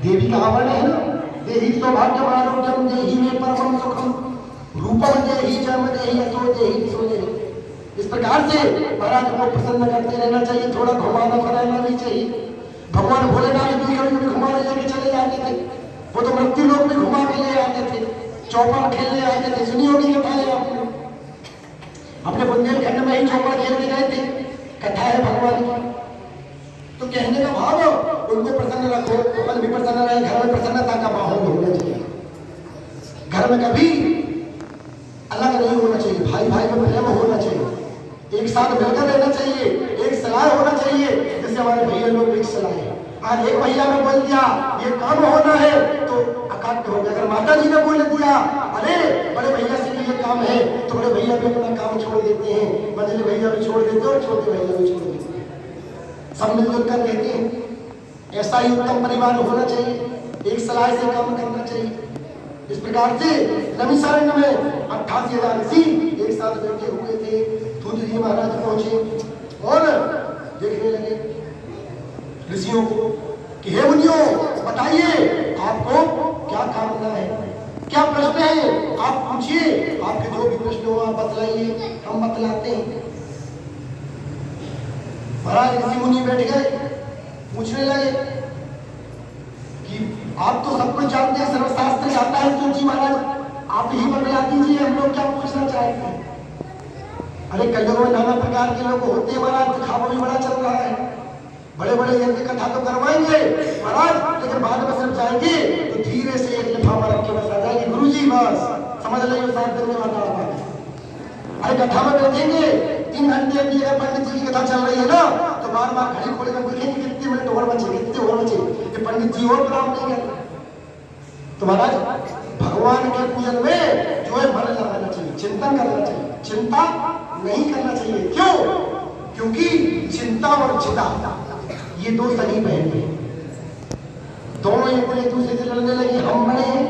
देवी का आवरण है ना, देहि सौभाग्यमारोग्यम देहि मे परमं सुखम रूपम देहि जन्म देहि असो देहि सो देहि। इस प्रकार से महाराज को प्रसन्न करते रहना चाहिए, थोड़ा घुमाना फिराना भी चाहिए। भगवान भोलेनाथ भी कभी कभी घुमाने लेके चले जाते थे, वो तो मृत्यु लोग भी घुमा के ले आते थे, चौपड़ खेलने आते थे। सुनी होगी कथाएं आपने, अपने बुंदेलखंड में ही चौपड़ खेलने गए थे, कथा है भगवान की। तो कहने का भाव उनको प्रसन्न रखो, अपन भी प्रसन्न रहे, घर में प्रसन्नता का माहौल होना चाहिए। घर में कभी अलग नहीं होना चाहिए, भाई भाई में प्रेम होना चाहिए, एक साथ मिलकर रहना चाहिए, एक सलाह होना चाहिए। जैसे हमारे भैया लोग एक सलाह है, आज एक भैया ने बोल दिया ये काम होना है तो अकाट्य हो गया। अगर माता जी ने बोल दिया अरे बड़े भैया से ये काम है, तो बड़े भैया भी अपना काम छोड़ देते हैं, मझले भैया भी छोड़ देते हैं और छोटे भैया भी छोड़ देते हैं, सब मिलजुल कर रहते हैं। ऐसा ही उत्तम परिवार होना चाहिए, एक सलाह से काम करना चाहिए। इस प्रकार से नैमिषारण्य में 88,000 ऋषि एक साथ बैठे हुए थे। दूध जी महाराज पहुंचे और देखने लगे ऋषियों को कि हे मुनियों बताइए आपको क्या कामना है, क्या प्रश्न है, आप पूछिए, आपके जो भी प्रश्न हो आप बतलाइए, हम बतलाते हैं। महाराज ऋषि मुनि बैठ गए, पूछने लगे कि आप तो सब कुछ जानते हैं, सर्वशास्त्र जाता है, तो जी महाराज आप ही बतला दीजिए, हम लोग क्या पूछना चाहते हैं। अरे कलयुग में नाना प्रकार के लोग होते हैं महाराज, दिखावा भी बड़ा चल रहा है, बड़े बड़े यज्ञ कथा तो करवाएंगे महाराज, लेकिन बाद में सब जाएंगे तो धीरे से एक लिफाफा रख के बस आ जाएंगे, गुरु जी बस समझ लो 7 दिन में वाला होगा। अरे कथा में बैठेंगे 3 घंटे भी, अगर पंडित जी की कथा चल रही है ना तो बार बार घड़ी खोल कर देखेंगे कितने मिनट और बचे, कितने और बचे, कि पंडित जी और काम नहीं करते। तो महाराज भगवान के पूजन में जो है मन लगाना चाहिए, चिंतन करना चाहिए, चिंता नहीं करना चाहिए। क्यों? क्योंकि चिंता और चिता ये दो सगी बहन हैं, दोनों एक दूसरे से लड़ने लगी। हम बड़े हैं,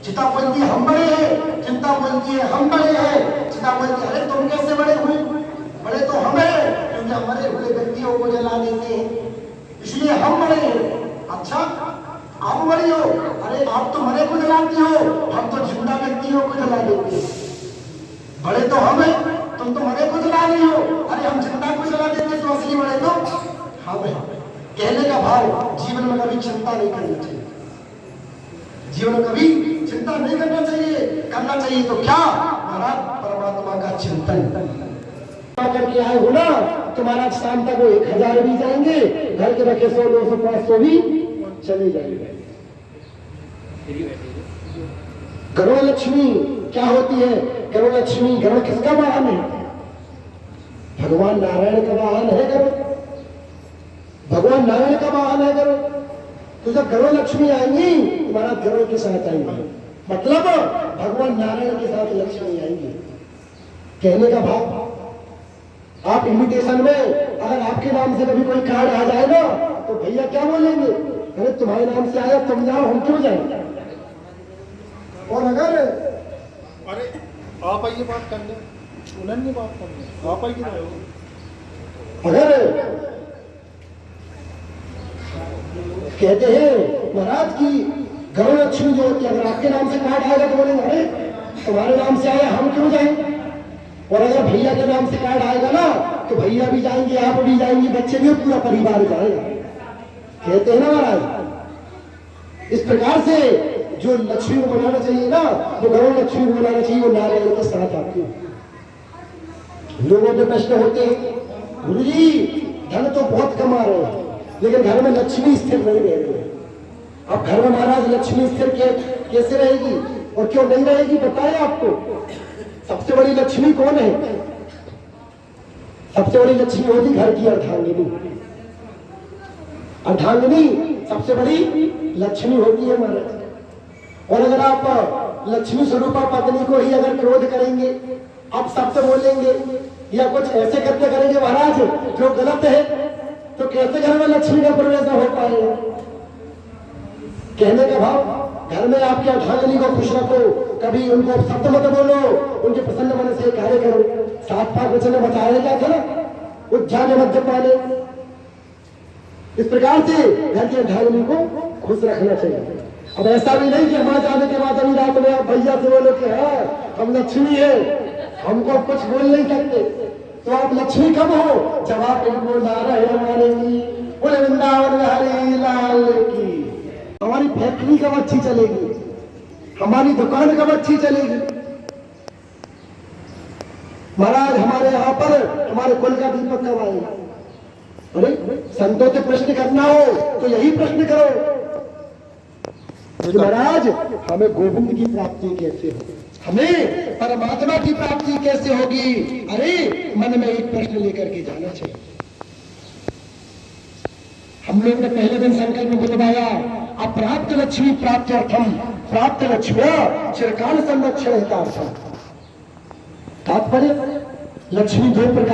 चिता बोलती है हम बड़े हैं, चिंता बोलती है हम बड़े हैं। चिता बोलती है अरे तुम कैसे बड़े हुए, बड़े तो हम हैं, क्योंकि हमारे हुए व्यक्तियों को जला देते हैं, इसलिए हम बड़े हैं। अच्छा आप बड़ी हो, अरे आप तो मरे को जलाती हो, हम तो जिंदा व्यक्तियों को जला देते हैं। बड़े तो हम हैं, तुम तो मरे को जला रही हो, अरे हम जिंदा को जला देते, तो असली बड़े तो हम हैं। कहने का भाव जीवन में कभी चिंता नहीं करनी चाहिए, जीवन में कभी चिंता नहीं करना चाहिए। करना चाहिए तो क्या महाराज परमात्मा का चिंतन करके आए हो ना, तो महाराज शाम तक वो 1000 भी जाएंगे, घर के रखे 100, 200, 500 भी चले जाएंगे। गरुड़ लक्ष्मी क्या होती है? गरुड़ लक्ष्मी, गरुड़ किसका वाहन है? भगवान नारायण का वाहन है गरुड़, भगवान नारायण का वाहन है गरुड़। तो जब गरुड़ लक्ष्मी आएंगी तो महाराज गरुड़ के साथ आएंगे, मतलब भगवान नारायण के साथ लक्ष्मी आएंगी। कहने का भाव आप इन्विटेशन में अगर आपके नाम से कभी कोई कार्ड आ जाए ना तो भैया क्या बोलेंगे, अरे तुम्हारे नाम से आया तुम जाओ, हम क्यों जाए। और अगर अरे आप आइए बात करने, उन्होंने बात करनी, आप आइए। अगर कहते हैं महाराज की गरुड़ लक्ष्मी जो होती है, अगर आपके नाम से कार्ड आएगा तो बोलेंगे अरे तुम्हारे नाम से आया हम क्यों जाए। और अगर भैया के नाम से कार्ड आएगा ना तो भैया भी जाएंगे, आप भी जाएंगे, बच्चे भी, पूरा परिवार जाएगा। कहते हैं ना महाराज, इस प्रकार से जो लक्ष्मी को बनाना चाहिए ना, वो गरुड़ लक्ष्मी को बनाना चाहिए, वो नारायण के साथ आती है। लोगों के प्रश्न होते हैं गुरु जी धन तो बहुत कमा रहे हैं लेकिन घर में लक्ष्मी स्थिर नहीं रह रही है। अब घर में महाराज लक्ष्मी स्थिर कैसे रहेगी और क्यों नहीं रहेगी बताएं आपको। सबसे बड़ी लक्ष्मी कौन है? सबसे बड़ी लक्ष्मी होती घर की अर्धांगिनी। अर्धांगिनी सबसे बड़ी लक्ष्मी होती है महाराज। और अगर आप लक्ष्मी स्वरूपा पत्नी को ही अगर क्रोध करेंगे, आप सबसे बोलेंगे या कुछ ऐसे करके करेंगे महाराज जो गलत है, तो कैसे घर में लक्ष्मी का प्रवेश हो पाएगा। कहने का भाव घर में आपके अर्धांगिनी को खुश रखो, कभी उनको शब्द मत बोलो, उनके प्रसन्न मन से कार्य करो। 7 पाक वचन में बताया क्या था, उज्जाने मध्य पाले। इस प्रकार से घर की अर्धांगिनी को खुश रखना चाहिए। अब ऐसा भी नहीं कि हमारे जाने के बाद अभी रात में आप भैया से बोलो कि हाँ हम लक्ष्मी है, हमको कुछ बोल नहीं सकते। तो आप लक्ष्मी कब हो? जब आप इनको नारायण मानेंगी, बोले वृंदावन हरि लाल की। हमारी फैक्ट्री कब अच्छी चलेगी, हमारी दुकान कब अच्छी चलेगी? महाराज हमारे यहाँ पर हमारे कुल का दीपक कब आएगा? अरे संतों से प्रश्न करना हो तो यही प्रश्न करो कि महाराज हमें गोविंद की प्राप्ति कैसे होगी, हमें परमात्मा की प्राप्ति कैसे होगी? अरे मन में एक प्रश्न लेकर के जाना चाहिए। हम लोग ने पहले दिन संकल्प बुलवाया, अप्राप्त लक्ष्मी प्राप्त्यर्थम प्राप्त लक्ष्म्या चिरकाल संरक्षण हितार्थम। तात्पर्य लक्ष्मी दो प्रकार